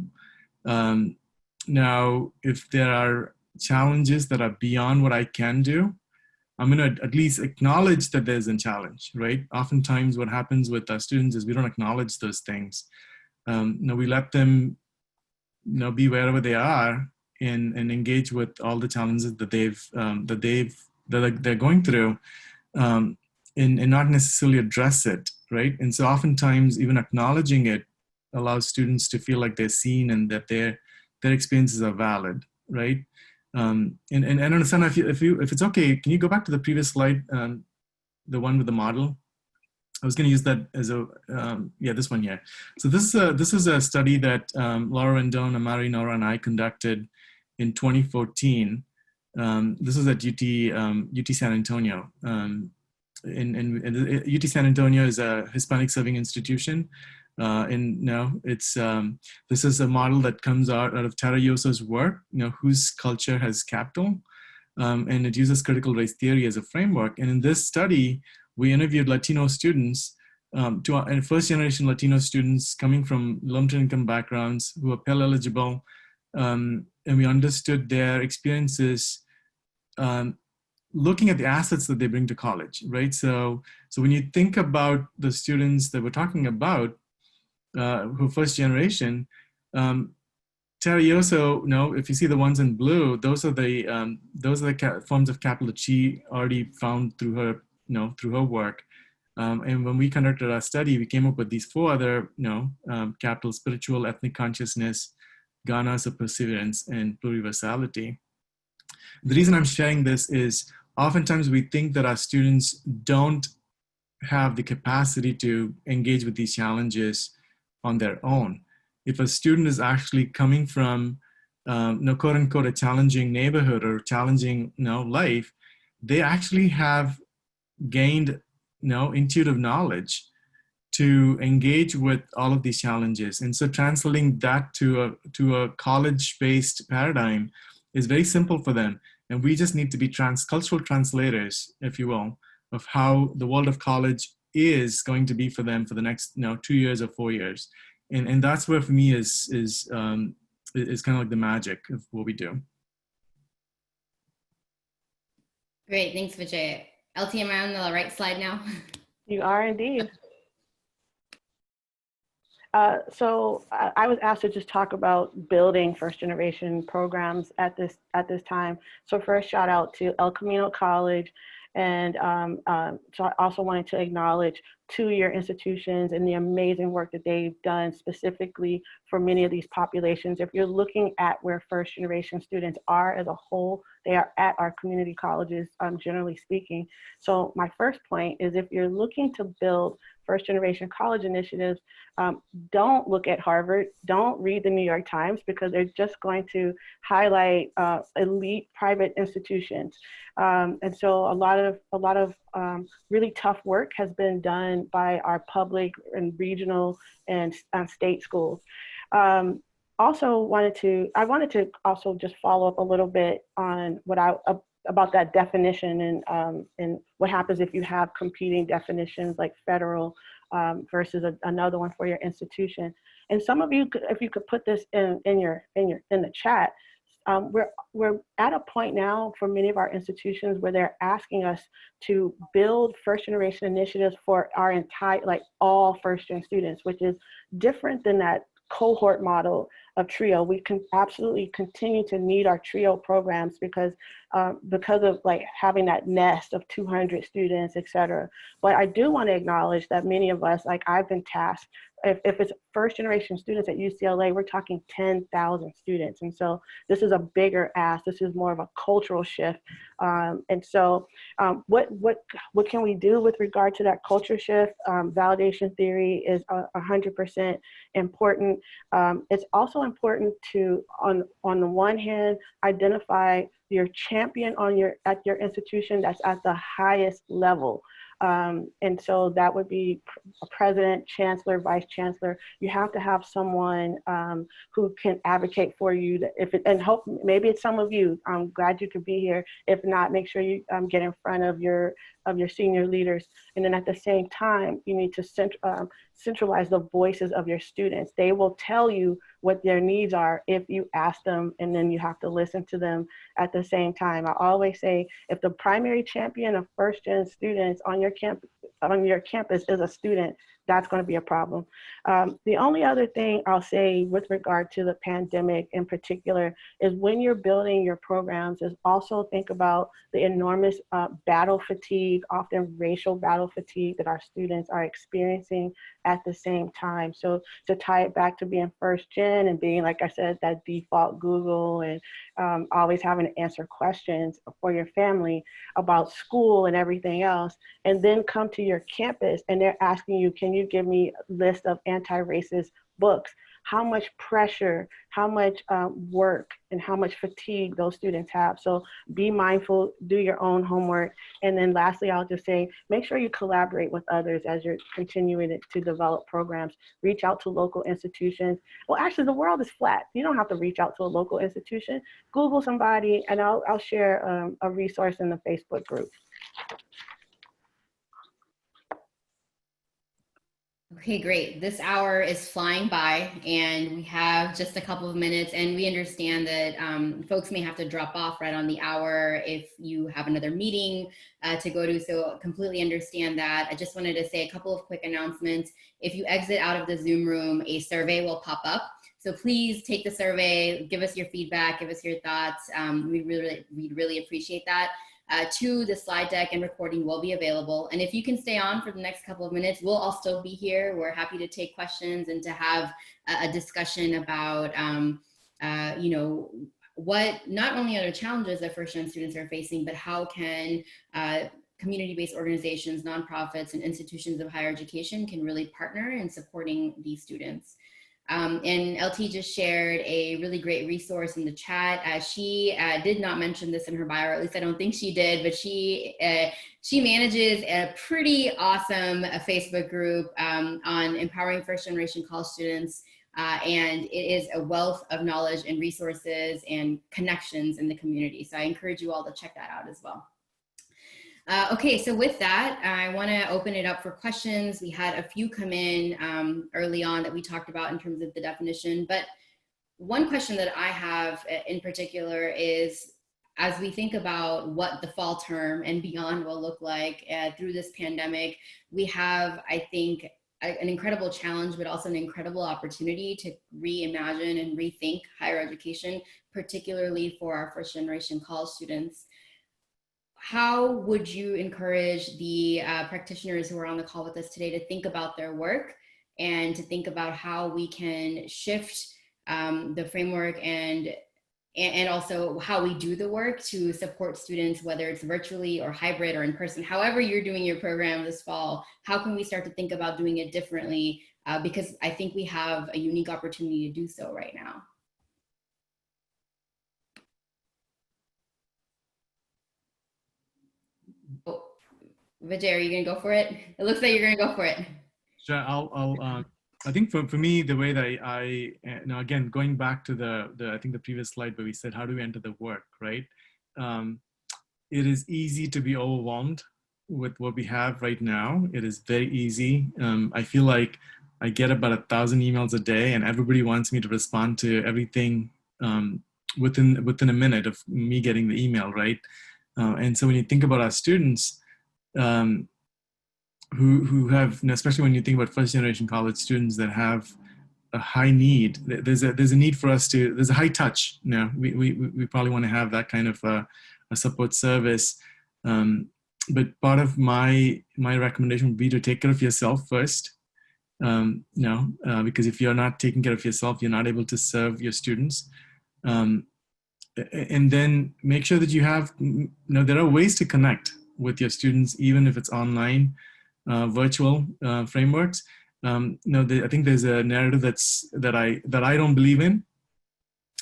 [SPEAKER 4] Now, if there are challenges that are beyond what I can do, I'm going to at least acknowledge that there's a challenge, right? Oftentimes what happens with our students is we don't acknowledge those things. We let them be wherever they are and engage with all the challenges that they're going through, and not necessarily address it, right? And so oftentimes even acknowledging it allows students to feel like they're seen and that their experiences are valid, right? And I understand if it's okay, can you go back to the previous slide, the one with the model? I was going to use that as a, this one here. So this is a study that Laura Rendon, Amari Nora, and I conducted in 2014. This is at UT San Antonio. And UT San Antonio is a Hispanic serving institution. This is a model that comes out of Tara Yoso's work, whose culture has capital, and it uses critical race theory as a framework. And in this study, we interviewed Latino students, and first generation Latino students coming from low-to income backgrounds who are Pell eligible, and we understood their experiences looking at the assets that they bring to college, right? So when you think about the students that we're talking about, who are first generation, Tara Yoso, if you see the ones in blue, those are the forms of capital that she already found through her work. And when we conducted our study, we came up with these 4 other, capital: spiritual, ethnic consciousness, ghanas of perseverance, and pluriversality. The reason I'm sharing this is oftentimes we think that our students don't have the capacity to engage with these challenges on their own. If a student is actually coming from, quote unquote, a challenging neighborhood or challenging, life, they actually have gained, intuitive knowledge to engage with all of these challenges. And so translating that to a college-based paradigm is very simple for them. And we just need to be cultural translators, if you will, of how the world of college is going to be for them for the next 2 years or 4 years. And that's where for me is kind of like the magic of what we do.
[SPEAKER 1] Great, thanks, Vijay. LT, am I on the right slide now?
[SPEAKER 3] You are indeed. So I was asked to just talk about building first generation programs at this time. So first, shout out to El Camino College. And so I also wanted to acknowledge 2-year institutions and the amazing work that they've done specifically for many of these populations. If you're looking at where first generation students are as a whole, they are at our community colleges, generally speaking. So my first point is, if you're looking to build first generation college initiatives, don't look at Harvard, don't read the New York Times, because they're just going to highlight elite private institutions. And so a lot of really tough work has been done by our public and regional and state schools. I wanted to also just follow up a little bit on about that definition and what happens if you have competing definitions like federal versus another one for your institution. And some of you, if you could put this in the chat, we're at a point now for many of our institutions where they're asking us to build first generation initiatives for our entire, like all first gen students, which is different than that cohort model of TRIO. We can absolutely continue to need our TRIO programs because of like having that nest of 200 students, et cetera. But I do want to acknowledge that many of us, like I've been tasked, if it's first generation students at UCLA, we're talking 10,000 students. And so this is a bigger ask. This is more of a cultural shift. And so what can we do with regard to that culture shift? Validation theory is 100% important. It's also important to, on the one hand, identify your champion at your institution that's at the highest level. And so that would be a president, chancellor, vice chancellor. You have to have someone who can advocate for you. Maybe it's some of you. I'm glad you could be here. If not, make sure you get in front of your of your senior leaders. And then at the same time, you need to centralize the voices of your students. They will tell you what their needs are if you ask them, and then you have to listen to them at the same time. I always say, if the primary champion of first-gen students on your campus is a student, that's going to be a problem. The only other thing I'll say with regard to the pandemic in particular is when you're building your programs is also think about the enormous battle fatigue, often racial battle fatigue that our students are experiencing at the same time. So to tie it back to being first gen and being, like I said, that default Google and always having to answer questions for your family about school and everything else, and then come to your campus and they're asking you, can you give me a list of anti-racist books? How much pressure, how much work, and how much fatigue those students have. So be mindful, do your own homework. And then lastly, I'll just say, make sure you collaborate with others as you're continuing to develop programs. Reach out to local institutions. Well, actually, the world is flat. You don't have to reach out to a local institution. Google somebody, and I'll share a resource in the Facebook group.
[SPEAKER 1] Okay, great. This hour is flying by and we have just a couple of minutes, and we understand that folks may have to drop off right on the hour if you have another meeting to go to, so completely understand that. I just wanted to say a couple of quick announcements. If you exit out of the Zoom room, a survey will pop up. So please take the survey, give us your feedback, give us your thoughts. We'd really appreciate that. 2, the slide deck and recording will be available. And if you can stay on for the next couple of minutes, we'll all still be here. We're happy to take questions and to have a discussion about, you know, what not only other challenges that first-gen students are facing, but how can community-based organizations, nonprofits, and institutions of higher education can really partner in supporting these students. And LT just shared a really great resource in the chat. She did not mention this in her bio, or at least I don't think she did, but she manages a pretty awesome Facebook group on empowering first generation college students. And it is a wealth of knowledge and resources and connections in the community. So I encourage you all to check that out as well. Okay, so with that, I want to open it up for questions. We had a few come in early on that we talked about in terms of the definition, but one question that I have in particular is, as we think about what the fall term and beyond will look like through this pandemic, we have, I think, an incredible challenge, but also an incredible opportunity to reimagine and rethink higher education, particularly for our first generation college students. How would you encourage the practitioners who are on the call with us today to think about their work and to think about how we can shift the framework and also how we do the work to support students, whether it's virtually or hybrid or in person, however you're doing your program this fall, how can we start to think about doing it differently? Because I think we have a unique opportunity to do so right now. Oh, Vijay, are you gonna go for it? It looks like you're gonna go for it.
[SPEAKER 4] Sure, I think for me, the way that I now again, going back to I think the previous slide where we said, how do we enter the work, right? It is easy to be overwhelmed with what we have right now. It is very easy. I feel like I get about 1,000 emails a day and everybody wants me to respond to everything within a minute of me getting the email, right? And so when you think about our students, who have, especially when you think about first generation college students that have a high need, there's a need for us to, there's a high touch. You know, we probably want to have that kind of a support service. But part of my recommendation would be to take care of yourself first. Because if you're not taking care of yourself, you're not able to serve your students. And then make sure that you have, there are ways to connect with your students, even if it's online, virtual frameworks. I think there's a narrative that I don't believe in,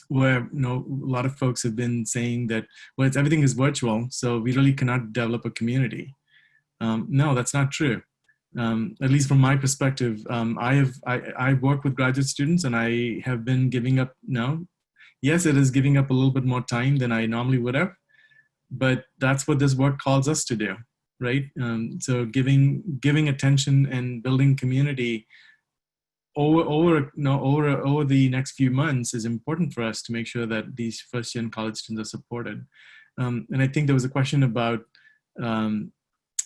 [SPEAKER 4] where a lot of folks have been saying that, well, everything is virtual, so we really cannot develop a community. No, that's not true. At least from my perspective, I work with graduate students, and I have been giving up. Yes, it is giving up a little bit more time than I normally would have, but that's what this work calls us to do. right? So giving attention and building community over the next few months is important for us to make sure that these first-gen college students are supported. And I think there was a question about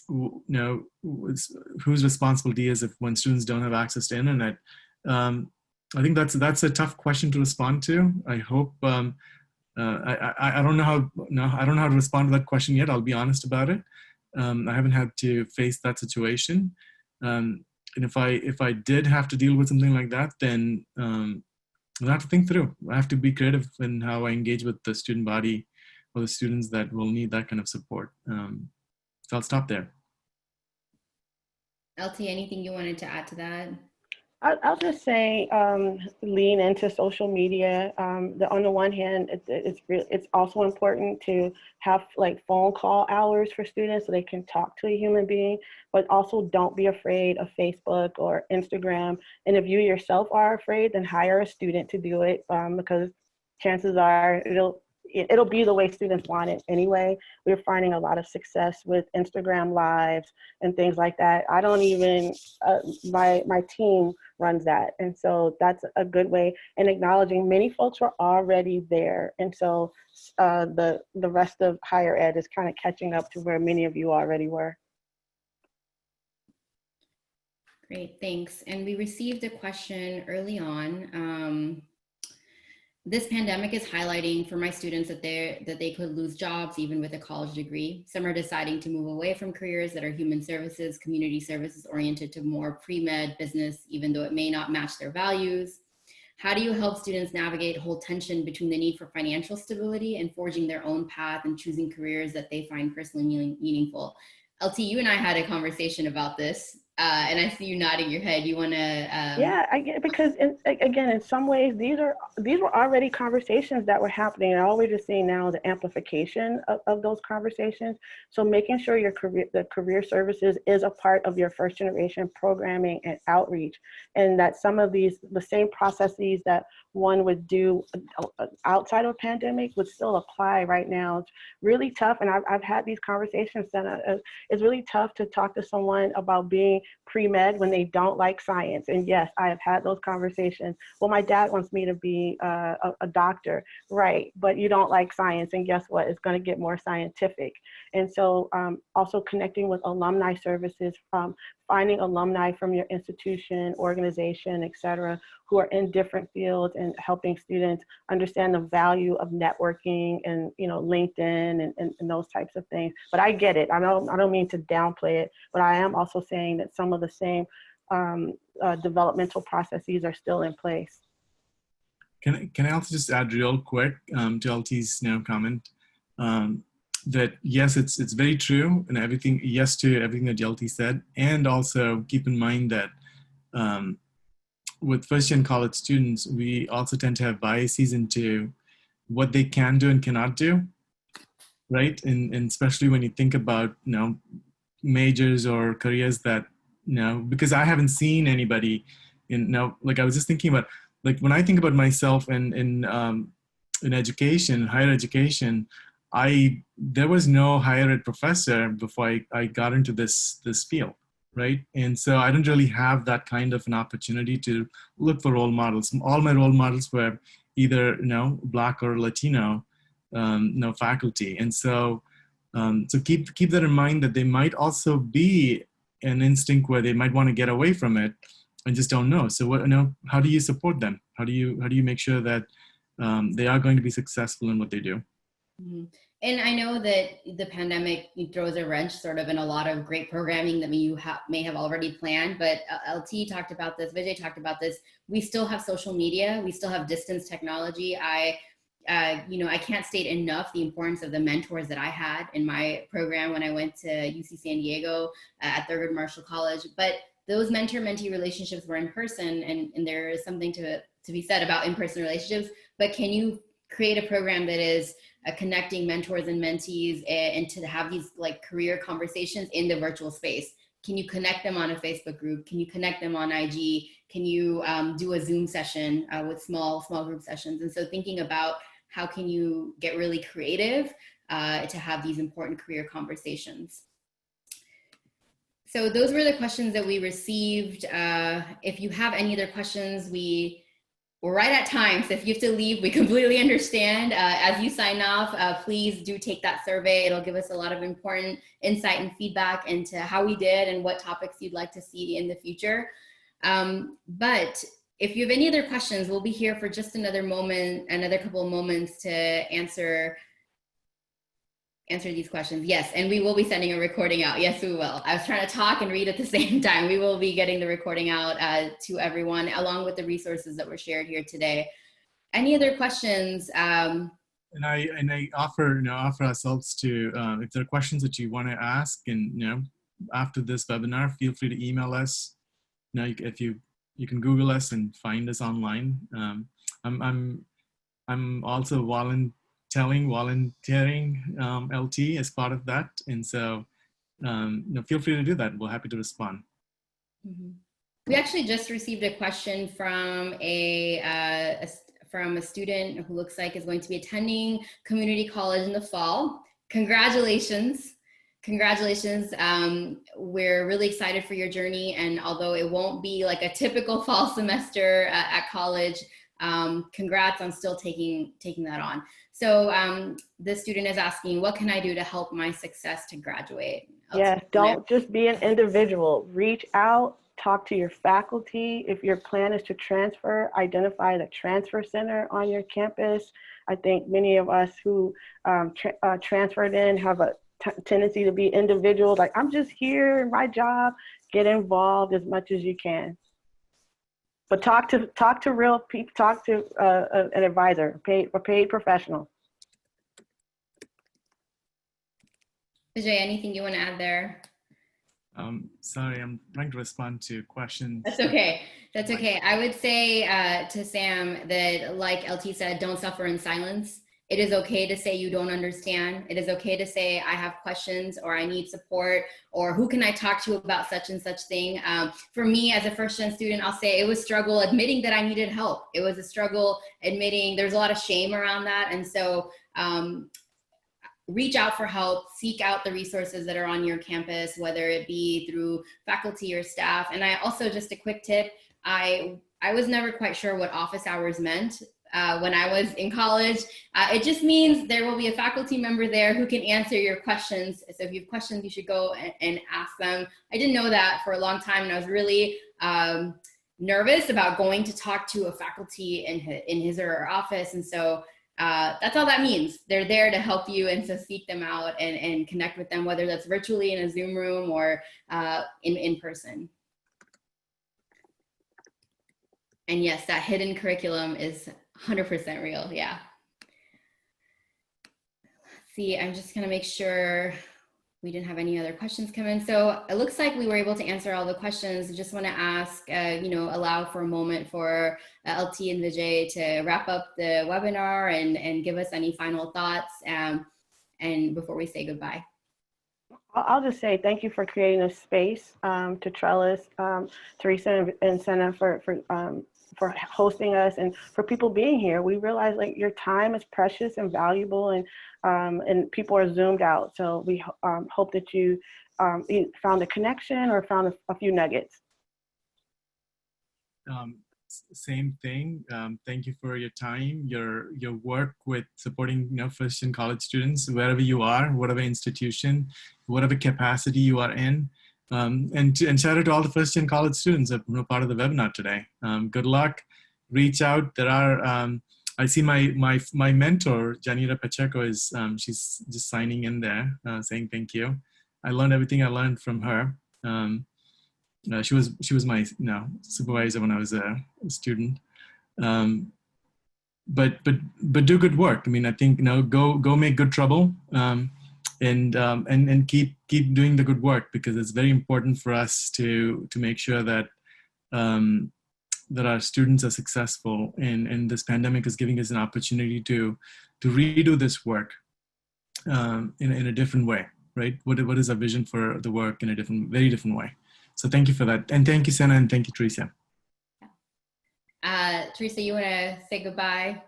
[SPEAKER 4] whose responsibility is if when students don't have access to internet. I think that's a tough question to respond to. I hope I don't know how I don't know how to respond to that question yet. I'll be honest about it. I haven't had to face that situation. And if I did have to deal with something like that, then I'll have to think through. I have to be creative in how I engage with the student body or the students that will need that kind of support. So I'll stop there.
[SPEAKER 1] LT, anything you wanted to add to that?
[SPEAKER 3] I'll just say lean into social media. On the one hand, it's also important to have like phone call hours for students so they can talk to a human being, but also don't be afraid of Facebook or Instagram. And if you yourself are afraid, then hire a student to do it because chances are it'll be the way students want it anyway. We're finding a lot of success with Instagram lives and things like that. I don't even, my team runs that. And so that's a good way, and acknowledging many folks were already there. And so the rest of higher ed is kind of catching up to where many of you already were.
[SPEAKER 1] Great, thanks. And we received a question early on. This pandemic is highlighting for my students that they could lose jobs even with a college degree. Some are deciding to move away from careers that are human services, community services oriented to more pre-med business, even though it may not match their values. How do you help students navigate whole tension between the need for financial stability and forging their own path and choosing careers that they find personally meaningful? LT, you and I had a conversation about this, and I see you nodding your head. You want to?
[SPEAKER 3] Yeah, I get it, because again, in some ways, these were already conversations that were happening, and all we're just seeing now is the amplification of those conversations. So making sure the career services is a part of your first generation programming and outreach, and that some of the same processes that one would do outside of a pandemic would still apply right now. It's really tough, and I've had these conversations that it's really tough to talk to someone about being pre-med when they don't like science. And yes, I have had those conversations. Well, my dad wants me to be a doctor, right? But you don't like science, and guess what? It's going to get more scientific. And so also connecting with alumni services, finding alumni from your institution, organization, et cetera, who are in different fields and helping students understand the value of networking and, LinkedIn and those types of things. But I get it. I don't mean to downplay it, but I am also saying that some of the same developmental processes are still in place.
[SPEAKER 4] Can I also just add real quick to LT's comment? That yes, it's very true, and yes to everything that LT said, and also keep in mind that with first-gen college students, we also tend to have biases into what they can do and cannot do, right? And especially when you think about majors or careers that because I haven't seen anybody like I was just thinking about, like when I think about myself in education, higher education, there was no higher ed professor before I got into this field, right? And so I didn't really have that kind of an opportunity to look for role models. All my role models were either Black or Latino faculty, and so keep that in mind, that they might also be an instinct where they might want to get away from it and just don't know. So how do you support them? How do you make sure that they are going to be successful in what they do?
[SPEAKER 1] Mm-hmm. And I know that the pandemic throws a wrench sort of in a lot of great programming that you may have already planned, but LT talked about this, Vijay talked about this. We still have social media, we still have distance technology. I can't state enough the importance of the mentors that I had in my program when I went to UC San Diego at Thurgood Marshall College. But those mentor-mentee relationships were in person, and there is something to be said about in-person relationships. But can you create a program that is connecting mentors and mentees and to have these like career conversations in the virtual space? Can you connect them on a Facebook group? Can you connect them on IG? Can you do a Zoom session with small group sessions? And so thinking about how can you get really creative to have these important career conversations. So those were the questions that we received. If you have any other questions, we're right at time. So if you have to leave, we completely understand. As you sign off, please do take that survey. It'll give us a lot of important insight and feedback into how we did and what topics you'd like to see in the future. But if you have any other questions, we'll be here for just another couple of moments to answer these questions. Yes, and we will be sending a recording out. Yes, we will. I was trying to talk and read at the same time. We will be getting the recording out to everyone, along with the resources that were shared here today. Any other questions?
[SPEAKER 4] And I offer ourselves to, if there are questions that you want to ask, and after this webinar, feel free to email us. If you can Google us and find us online. I'm also volunteering LT as part of that, and so feel free to do that. We're happy to respond.
[SPEAKER 1] Mm-hmm. We actually just received a question from a student who looks like is going to be attending community college in the fall. Congratulations. We're really excited for your journey, and although it won't be like a typical fall semester at college, congrats on still taking that on. So the student is asking, what can I do to help my success to graduate?
[SPEAKER 3] Yes, don't just be an individual. Reach out, talk to your faculty. If your plan is to transfer, identify the transfer center on your campus. I think many of us who transferred in have a tendency to be individuals, like, I'm just here in my job. Get involved as much as you can. But talk to real people, talk to an advisor, a paid professional.
[SPEAKER 1] Vijay, anything you want to add there?
[SPEAKER 4] Sorry, I'm trying to respond to questions.
[SPEAKER 1] That's okay. That's okay. I would say to Sam that, like LT said, don't suffer in silence. It is okay to say you don't understand. It is okay to say I have questions, or I need support, or who can I talk to about such and such thing. For me as a first-gen student, I'll say it was a struggle admitting that I needed help. It was a struggle admitting there's a lot of shame around that. And so reach out for help, seek out the resources that are on your campus, whether it be through faculty or staff. And I also, just a quick tip, I was never quite sure what office hours meant when I was in college. It just means there will be a faculty member there who can answer your questions. So if you have questions, you should go and ask them. I didn't know that for a long time, and I was really nervous about going to talk to a faculty in his or her office. And so that's all that means. They're there to help you, and so seek them out and connect with them, whether that's virtually in a Zoom room or in person. And yes, that hidden curriculum is 100% real, yeah. Let's see, I'm just gonna make sure we didn't have any other questions come in. So it looks like we were able to answer all the questions. I just wanna ask, allow for a moment for LT and Vijay to wrap up the webinar and give us any final thoughts and before we say goodbye.
[SPEAKER 3] I'll just say thank you for creating a space to Trellis, Teresa and Senna for hosting us, and for people being here. We realize like your time is precious and valuable, and people are zoomed out. So we hope that you found a connection or found a few nuggets.
[SPEAKER 4] Same thing. Thank you for your time, your work with supporting first-gen college students, wherever you are, whatever institution, whatever capacity you are in. And shout out to all the first-gen college students that were part of the webinar today. Good luck. Reach out. There are, I see my mentor, Janira Pacheco, is she's just signing in there, saying thank you. I learned everything I learned from her. She was my supervisor when I was a student. But do good work. I mean, I think go make good trouble. And keep doing the good work, because it's very important for us to make sure that that our students are successful, and this pandemic is giving us an opportunity to redo this work in a different way, right? What is our vision for the work in a very different way? So thank you for that, and thank you, Senna, and thank you, Teresa.
[SPEAKER 1] Teresa, you want to say goodbye?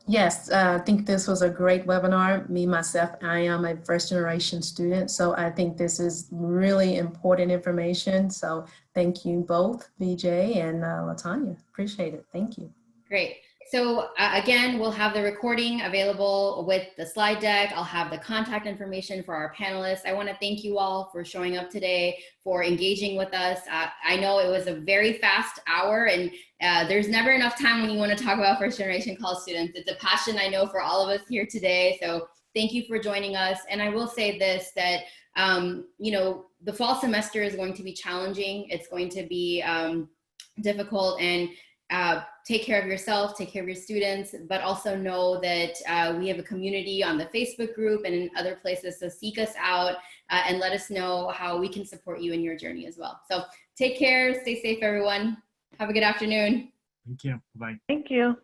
[SPEAKER 2] Yes, I think this was a great webinar. Me, myself, I am a first generation student, so I think this is really important information. So thank you both, VJ and LaTanya. Appreciate it. Thank you.
[SPEAKER 1] Great. So again, we'll have the recording available with the slide deck. I'll have the contact information for our panelists. I want to thank you all for showing up today, for engaging with us. I know it was a very fast hour, and there's never enough time when you want to talk about first generation college students. It's a passion I know for all of us here today. So thank you for joining us. And I will say this, that you know, the fall semester is going to be challenging. It's going to be difficult, and take care of yourself, take care of your students, but also know that we have a community on the Facebook group and in other places. So seek us out and let us know how we can support you in your journey as well. So take care, stay safe, everyone. Have a good afternoon.
[SPEAKER 4] Thank you. Bye.
[SPEAKER 3] Thank you.